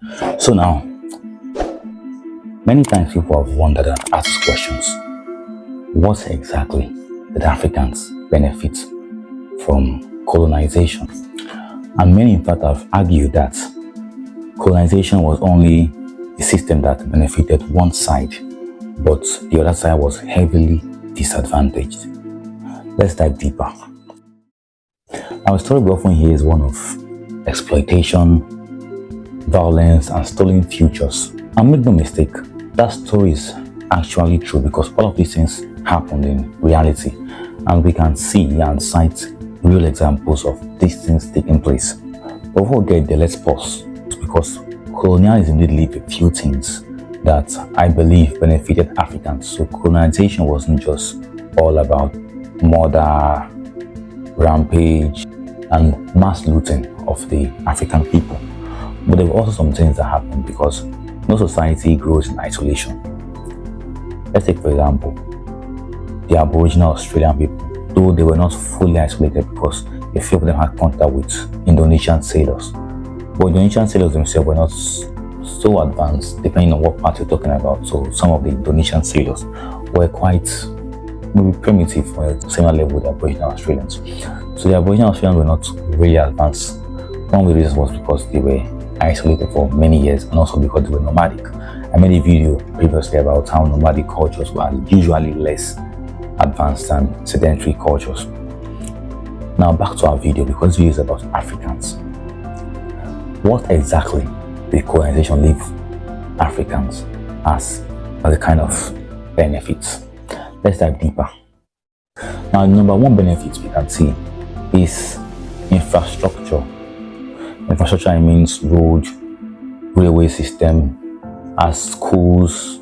So now, many times people have wondered and asked questions. What exactly did Africans benefit from colonization? And many in fact have argued that colonization was only a system that benefited one side, but the other side was heavily disadvantaged. Let's dive deeper. Our story we often hear is one of exploitation, violence, and stolen futures. And make no mistake, that story is actually true because all of these things happened in reality, and we can see and cite real examples of these things taking place. But before we get there, let's pause because colonialism did leave a few things that I believe benefited Africans. So colonization wasn't just all about murder, rampage, and mass looting of the African people. But there were also some things that happened because no society grows in isolation. Let's take, for example, the Aboriginal Australian people, though they were not fully isolated because a few of them had contact with Indonesian sailors. But Indonesian sailors themselves were not so advanced, depending on what part you're talking about. So some of the Indonesian sailors were quite maybe primitive on a similar level with the Aboriginal Australians. So the Aboriginal Australians were not really advanced. One of the reasons was because they were isolated for many years and also because they were nomadic. I made a video previously about how nomadic cultures were usually less advanced than sedentary cultures. Now back to our video, because this video is about Africans. What exactly did colonization leave Africans as a kind of benefits? Let's dive deeper. Now, the number one benefit we can see is infrastructure. Infrastructure means road, railway system, as schools,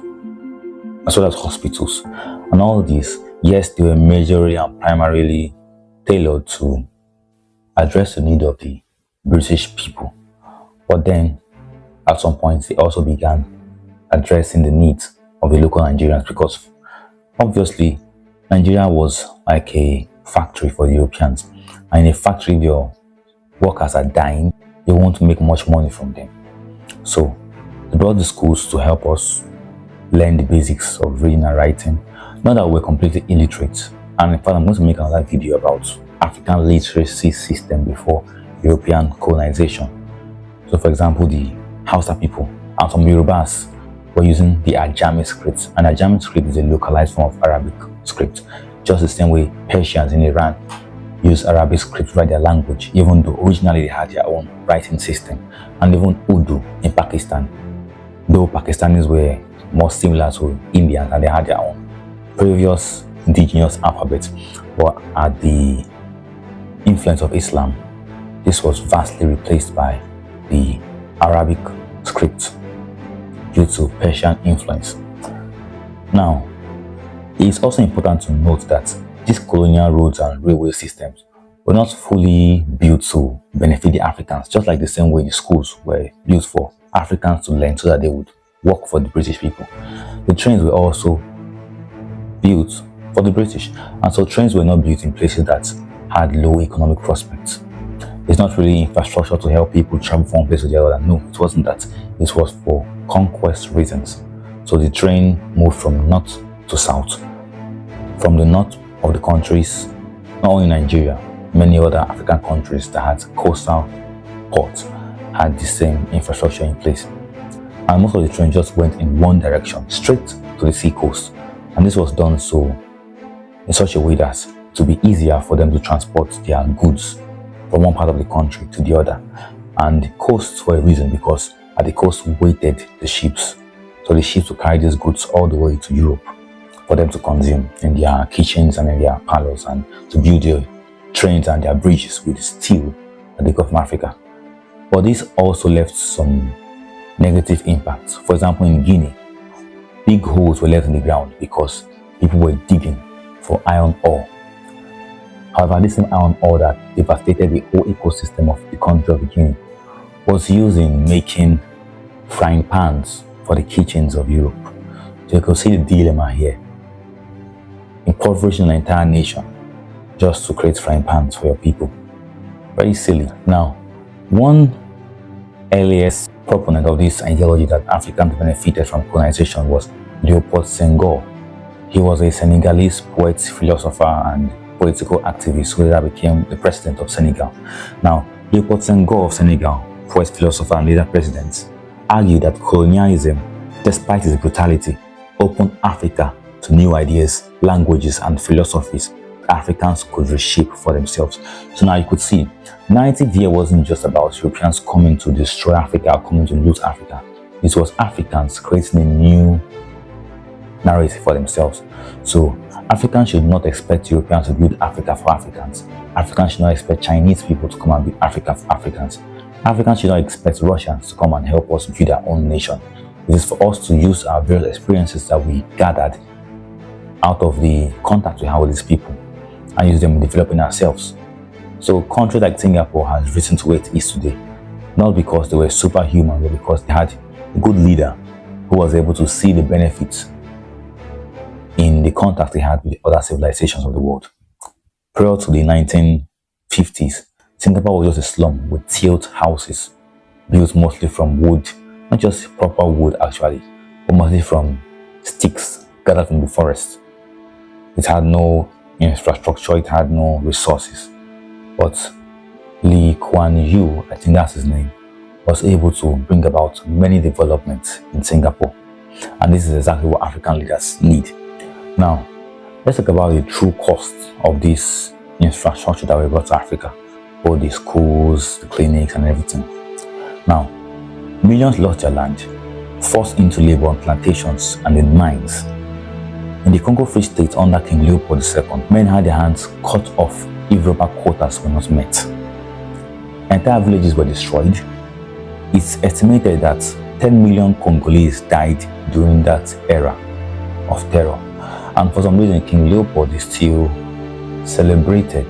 as well as hospitals. And all these, yes, they were majorly and primarily tailored to address the need of the British people. But then, at some point, they also began addressing the needs of the local Nigerians because obviously, Nigeria was like a factory for the Europeans. And in a factory, if your workers are dying, they won't make much money from them. So, they brought the schools to help us learn the basics of reading and writing. Not that we're completely illiterate. And in fact, I'm going to make another video about African literacy system before European colonization. So, for example, the Hausa people and some Yorubas were using the Ajami script. And Ajami script is a localized form of Arabic script, just the same way Persians in Iran use Arabic script to write their language, even though originally they had their own writing system. And even Urdu in Pakistan, though Pakistanis were more similar to Indians and they had their own previous indigenous alphabet, but at the influence of Islam, this was vastly replaced by the Arabic script due to Persian influence. Now, it's also important to note that these colonial roads and railway systems were not fully built to benefit the Africans, just like the same way the schools were built for Africans to learn so that they would work for the British people. The trains were also built for the British, and so trains were not built in places that had low economic prospects. It's not really infrastructure to help people travel from one place to the other. No, it wasn't that. It was for conquest reasons. So the train moved from north to south. From the north of the countries, not only Nigeria, many other African countries that had coastal ports had the same infrastructure in place. And most of the trains just went in one direction, straight to the sea coast. And this was done so in such a way that to be easier for them to transport their goods from one part of the country to the other. And the coast for a reason, because at the coast waited the ships. So the ships would carry these goods all the way to Europe for them to consume in their kitchens and in their parlors, and to build their trains and their bridges with steel that they got from Africa. But this also left some negative impacts. For example, in Guinea, big holes were left in the ground because people were digging for iron ore. However, this same iron ore that devastated the whole ecosystem of the country of Guinea was used in making frying pans for the kitchens of Europe. So you can see the dilemma here. Impoverishing an entire nation just to create frying pans for your people. Very silly. Now, one earliest proponent of this ideology that Africans benefited from colonization was Léopold Senghor. He was a Senegalese poet, philosopher, and political activist who later became the president of Senegal. Now, Léopold Sédar of Senegal, poet, philosopher, and later president, argued that colonialism, despite its brutality, opened Africa to new ideas, languages, and philosophies Africans could reshape for themselves. So now you could see, narrative here wasn't just about Europeans coming to destroy Africa or coming to loot Africa. It was Africans creating a new narrative for themselves. So Africans should not expect Europeans to build Africa for Africans. Africans should not expect Chinese people to come and build Africa for Africans. Africans should not expect Russians to come and help us build our own nation. It is for us to use our various experiences that we gathered out of the contact we have with these people and use them in developing ourselves. So countries like Singapore has risen to where it is today, not because they were superhuman, but because they had a good leader who was able to see the benefits in the contact they had with other civilizations of the world. Prior to the 1950s, Singapore was just a slum with tilt houses built mostly from wood, not just proper wood actually, but mostly from sticks gathered from the forest. It had no infrastructure, it had no resources. But Lee Kuan Yew, I think that's his name, was able to bring about many developments in Singapore. And this is exactly what African leaders need. Now, let's talk about the true cost of this infrastructure that we brought to Africa, both the schools, the clinics, and everything. Now, millions lost their land, forced into labor on plantations and in mines. In the Congo Free State under King Léopold II, men had their hands cut off if rubber quotas were not met. Entire villages were destroyed. It's estimated that 10 million Congolese died during that era of terror. And for some reason, King Leopold is still celebrated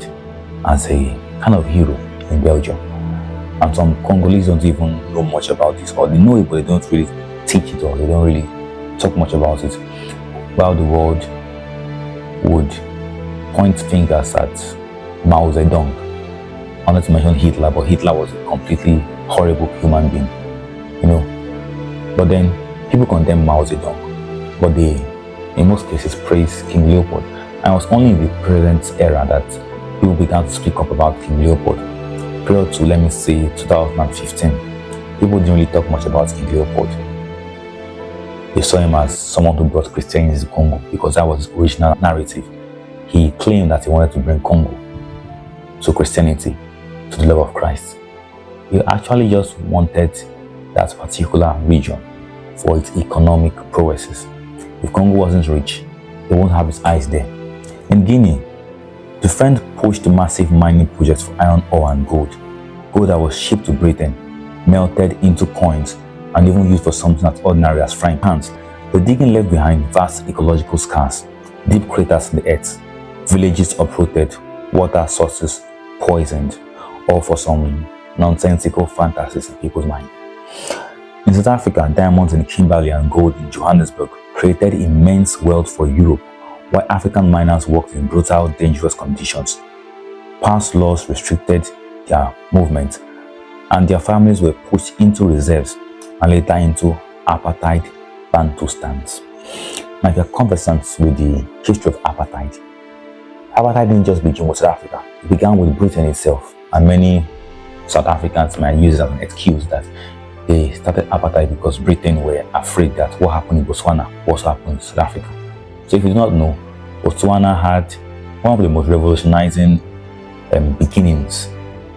as a kind of hero in Belgium. And some Congolese don't even know much about this, or they know it, but they don't really teach it, or they don't really talk much about it. While the world would point fingers at Mao Zedong. I wanted to mention Hitler, but Hitler was a completely horrible human being, But then people condemn Mao Zedong, but they, in most cases, praise King Leopold. And it was only in the present era that people began to speak up about King Leopold. Prior to, let me say, 2015, people didn't really talk much about King Leopold. They saw him as someone who brought Christianity to Congo because that was his original narrative. He claimed that he wanted to bring Congo to Christianity, to the love of Christ. He actually just wanted that particular region for its economic prowesses. If Congo wasn't rich, he won't have his eyes there. In Guinea, the French pushed massive mining projects for iron ore and gold. Gold that was shipped to Britain, melted into coins, and even used for something as ordinary as frying pans. The digging left behind vast ecological scars, deep craters in the earth, villages uprooted, water sources poisoned, all for some nonsensical fantasies in people's mind. In South Africa, diamonds in Kimberley and gold in Johannesburg created immense wealth for Europe, while African miners worked in brutal, dangerous conditions. Past laws restricted their movement, and their families were pushed into reserves and later into apartheid Bantustans. Now, if you're conversant with the history of apartheid, apartheid didn't just begin with South Africa. It began with Britain itself, and many South Africans might use it as an excuse that they started apartheid because Britain were afraid that what happened in Botswana also happened in South Africa. So if you do not know, Botswana had one of the most revolutionizing beginnings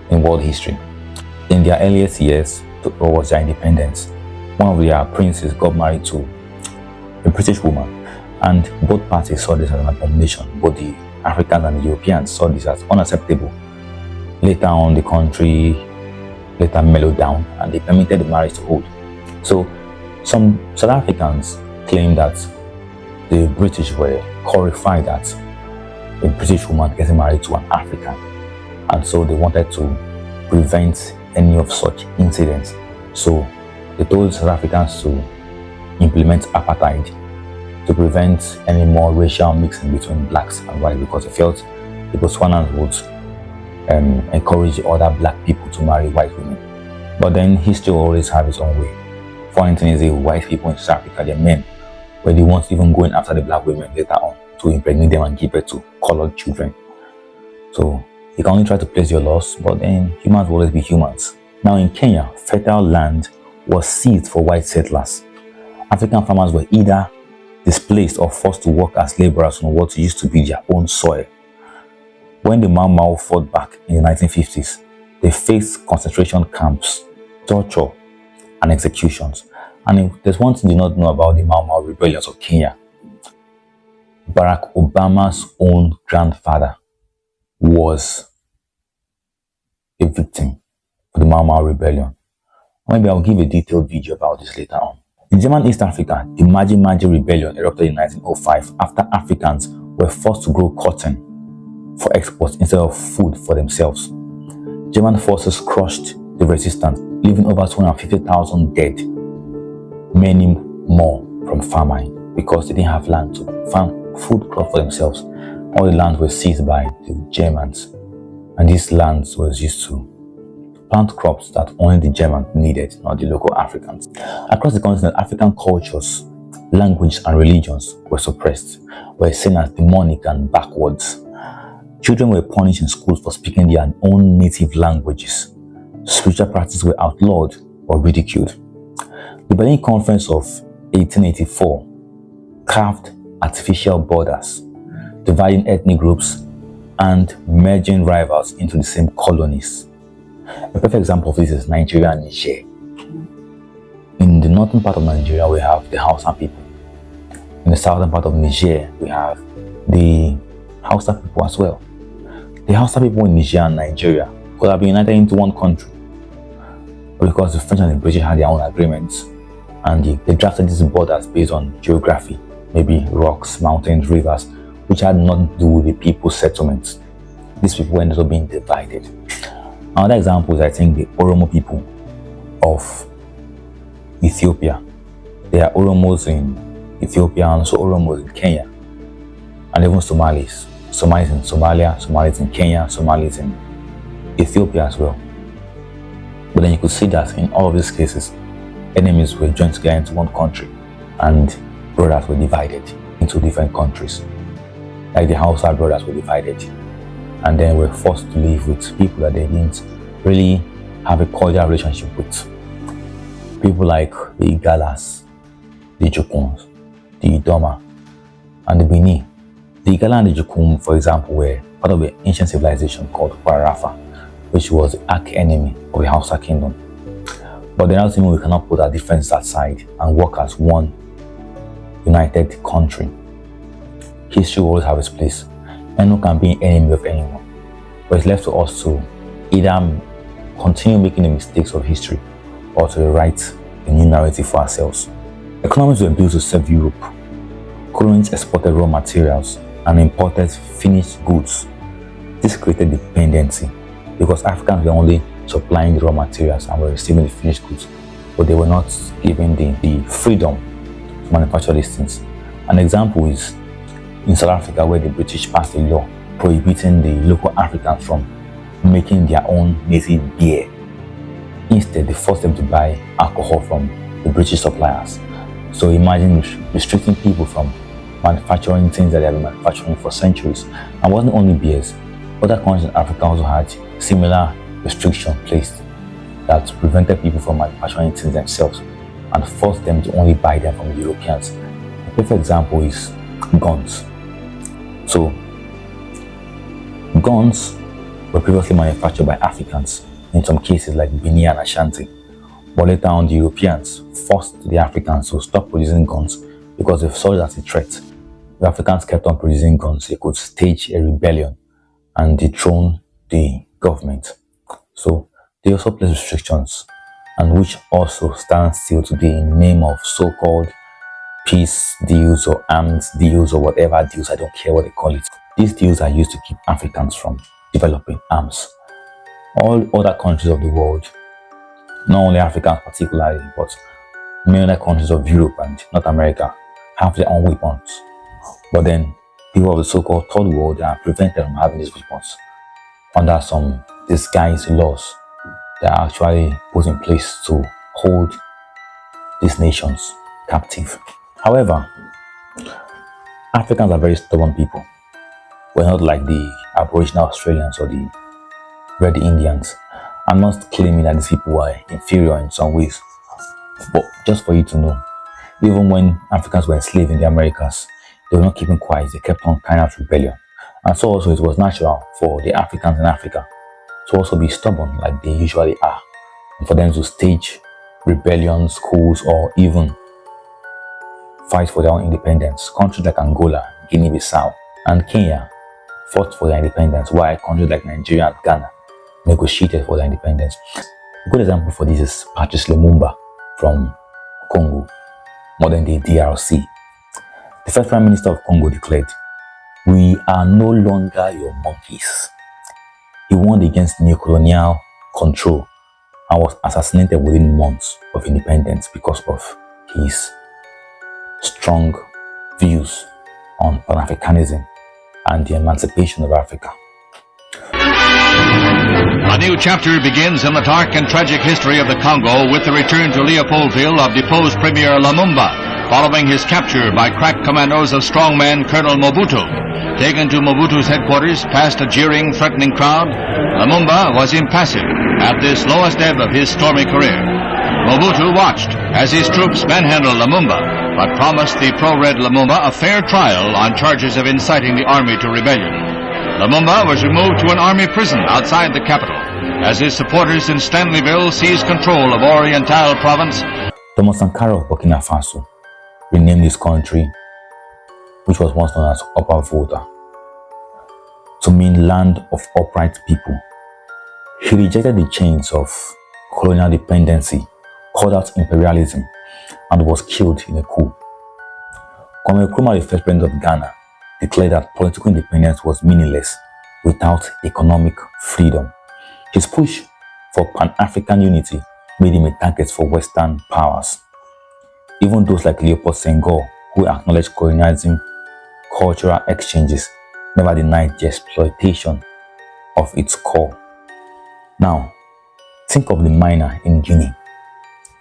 in world history. In their earliest years, towards their independence, one of their princes got married to a British woman, and both parties saw this as an abomination. Both the Africans and the Europeans saw this as unacceptable. Later on, the country later mellowed down and they permitted the marriage to hold. So some South Africans claim that the British were horrified at a British woman getting married to an African, and so they wanted to prevent any of such incidents. So they told South Africans to implement apartheid to prevent any more racial mixing between blacks and whites, because they felt the Botswanans would encourage other black people to marry white women. But then history will always have its own way. Funny thing is, the white people in South Africa, the men, were the ones even going after the black women later on to impregnate them and give birth to colored children. So you can only try to place your laws, but then humans will always be humans. Now in Kenya, fertile land was seized for white settlers. African farmers were either displaced or forced to work as laborers on what used to be their own soil. When the Mau Mau fought back in the 1950s, they faced concentration camps, torture, and executions. And if there's one thing you do not know about the Mau Mau rebellions of Kenya, Barack Obama's own grandfather was a victim of the Mau Mau rebellion. Maybe I'll give a detailed video about this later on. In German East Africa, the Maji Maji rebellion erupted in 1905 after Africans were forced to grow cotton for export instead of food for themselves. German forces crushed the resistance, leaving over 250,000 dead, many more from famine because they didn't have land to farm food crop for themselves. All the lands were seized by the Germans, and these lands was used to plant crops that only the Germans needed, not the local Africans. Across the continent, African cultures, languages, and religions were suppressed, were seen as demonic and backwards. Children were punished in schools for speaking their own native languages. Spiritual practices were outlawed or ridiculed. The Berlin Conference of 1884 carved artificial borders, dividing ethnic groups and merging rivals into the same colonies. A perfect example of this is Nigeria and Niger. In the northern part of Nigeria, we have the Hausa people. In the southern part of Niger, we have the Hausa people as well. The Hausa people in Niger and Nigeria could have been united into one country, but because the French and the British had their own agreements, and they drafted these borders based on geography, maybe rocks, mountains, rivers, which had nothing to do with the people's settlements. These people ended up being divided. Another example is, I think, the Oromo people of Ethiopia. There are Oromos in Ethiopia and also Oromos in Kenya, and even Somalis. Somalis in Somalia, Somalis in Kenya, Somalis in Ethiopia as well. But then you could see that in all of these cases, enemies were joined together into one country, and brothers were divided into different countries. Like the Hausa brothers were divided, and then were forced to live with people that they didn't really have a cordial relationship with. People like the Igalas, the Jukuns, the Idoma, and the Bini. The Igala and the Jukum, for example, were part of an ancient civilization called Kwarafa, which was the arch-enemy of the Hausa kingdom. But the now we cannot put our differences aside and work as one united country. History will always have its place. Anyone can be an enemy of anyone, but it's left to us to either continue making the mistakes of history or to write a new narrative for ourselves. Economies were built to serve Europe. Colonies exported raw materials and imported finished goods. This created dependency because Africans were only supplying the raw materials and were receiving the finished goods, but they were not given the freedom to manufacture these things. An example is in South Africa, where the British passed a law prohibiting the local Africans from making their own native beer. Instead, they forced them to buy alcohol from the British suppliers. So imagine restricting people from manufacturing things that they have been manufacturing for centuries. And it wasn't only beers. Other countries in Africa also had similar restrictions placed that prevented people from manufacturing things themselves and forced them to only buy them from the Europeans. A perfect example is guns. So, guns were previously manufactured by Africans, in some cases like Benin and Ashanti. But later on, the Europeans forced the Africans to stop producing guns because they saw it as a threat. The Africans kept on producing guns, they could stage a rebellion and dethrone the government. So they also placed restrictions, and which also stand still today in name of so-called peace deals or arms deals or whatever deals, I don't care what they call it. These deals are used to keep Africans from developing arms. All other countries of the world, not only Africans particularly, but many other countries of Europe and North America have their own weapons. But then people of the so-called third world are prevented from having these weapons under some disguised laws that are actually put in place to hold these nations captive. However, Africans are very stubborn people. We're not like the Aboriginal Australians or the Red Indians. I'm not claiming that these people are inferior in some ways, but just for you to know, even when Africans were enslaved in the Americas, they were not keeping quiet. They kept on carrying out rebellion. And so also it was natural for the Africans in Africa to also be stubborn like they usually are, and for them to stage rebellions, coups, or even fight for their own independence. Countries like Angola, Guinea-Bissau, and Kenya fought for their independence, while countries like Nigeria and Ghana negotiated for their independence. A good example for this is Patrice Lumumba from Congo, modern-day DRC. The first Prime Minister of Congo declared, "We are no longer your monkeys." He warned against neocolonial control and was assassinated within months of independence because of his strong views on Pan-Africanism and the emancipation of Africa. A new chapter begins in the dark and tragic history of the Congo with the return to Leopoldville of deposed Premier Lumumba, following his capture by crack commandos of strongman Colonel Mobutu. Taken to Mobutu's headquarters past a jeering, threatening crowd, Lumumba was impassive at this lowest ebb of his stormy career. Mobutu watched as his troops manhandled Lumumba, but promised the pro-red Lumumba a fair trial on charges of inciting the army to rebellion. Lumumba was removed to an army prison outside the capital, as his supporters in Stanleyville seized control of Oriental province. Thomas Sankara of Burkina Faso renamed his country, which was once known as Upper Volta, to mean land of upright people. He rejected the chains of colonial dependency, called out imperialism, and was killed in a coup. Kwame Nkrumah, the first president of Ghana, declared that political independence was meaningless without economic freedom. His push for Pan-African unity made him a target for Western powers. Even those like Léopold Sédar, who acknowledged colonialism, cultural exchanges, never denied the exploitation of its core. Now, think of the miner in Guinea,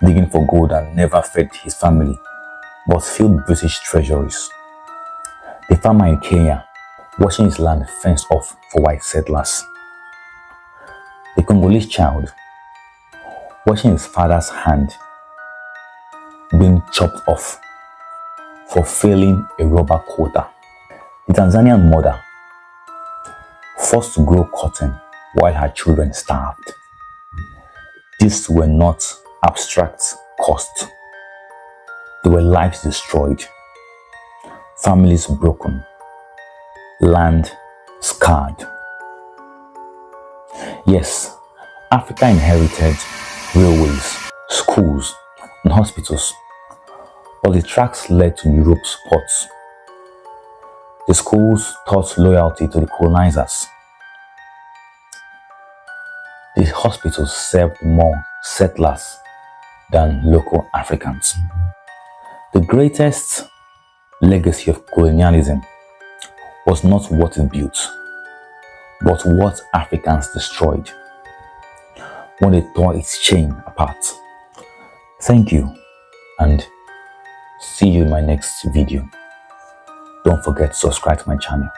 digging for gold and never fed his family, but filled British treasuries. The farmer in Kenya, watching his land fenced off for white settlers. The Congolese child, watching his father's hand being chopped off for failing a rubber quota. The Tanzanian mother, forced to grow cotton while her children starved. These were not abstract costs. They were lives destroyed, families broken, land scarred. Yes, Africa inherited railways, schools, and hospitals, but the tracks led to Europe's ports. The schools taught loyalty to the colonizers. The hospitals served more settlers than local Africans. The greatest legacy of colonialism was not what it built, but what Africans destroyed when they tore its chain apart. Thank you, and see you in my next video. Don't forget to subscribe to my channel.